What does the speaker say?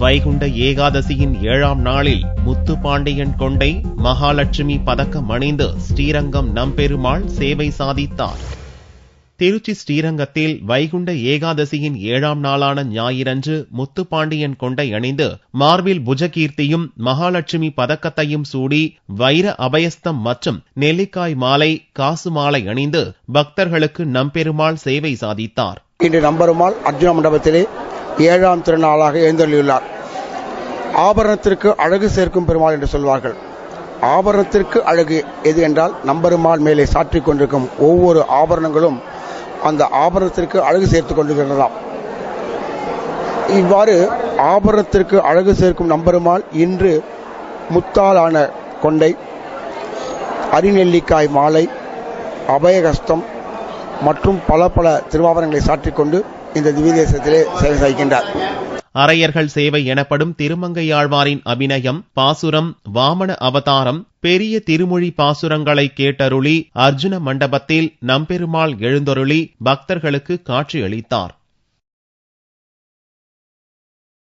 வைகுண்ட ஏகாதசியின் 7ஆம் நாளில் முத்துப்பாண்டியன் கொண்டை மகாலட்சுமி பதக்கம் அணிந்து ஸ்ரீரங்கம் நம்பெருமாள் சேவை சாதித்தார். திருச்சி ஸ்ரீரங்கத்தில் வைகுண்ட ஏகாதசியின் 7ஆம் நாளான ஞாயிறன்று முத்துப்பாண்டியன் கொண்டை அணிந்து மார்பில் புஜகீர்த்தியும் மகாலட்சுமி பதக்கத்தையும் சூடி வைர அபயஸ்தம் மற்றும் நெல்லிக்காய் மாலை காசு மாலை அணிந்து பக்தர்களுக்கு நம்பெருமாள் சேவை சாதித்தார். இன்று நம்பெருமாள் அர்ஜுன மண்டபத்திலே 7ஆம் திருநாளாக எழுந்தருளியுள்ளார். ஆபரணத்திற்கு அழகு சேர்க்கும் பெருமாள் என்று சொல்வார்கள். ஆபரணத்திற்கு அழகு எது என்றால் நம்பெருமாள் மேலே சாற்றிக் கொண்டிருக்கும் ஒவ்வொரு ஆபரணங்களும் அந்த ஆபரணத்திற்கு அழகு சேர்த்துக் கொண்டிருக்கிறதாம். இவ்வாறு ஆபரணத்திற்கு அழகு சேர்க்கும் நம்பெருமாள் இன்று முத்தாலான கொண்டை, அரிநெல்லிக்காய் மாலை, அபயகஸ்தம் மற்றும் பல திருவாபரணங்களை சாற்றிக்கொண்டு இந்த திவ்ய தேசத்திலே சேவை சாய்க்கின்றார். அரையர்கள் சேவை எனப்படும் திருமங்கையாழ்வாரின் அபிநயம், பாசுரம், வாமன அவதாரம், பெரிய திருமொழி பாசுரங்களை கேட்டருளி அர்ஜுன மண்டபத்தில் நம்பெருமாள் எழுந்தருளி பக்தர்களுக்கு காட்சியளித்தார்.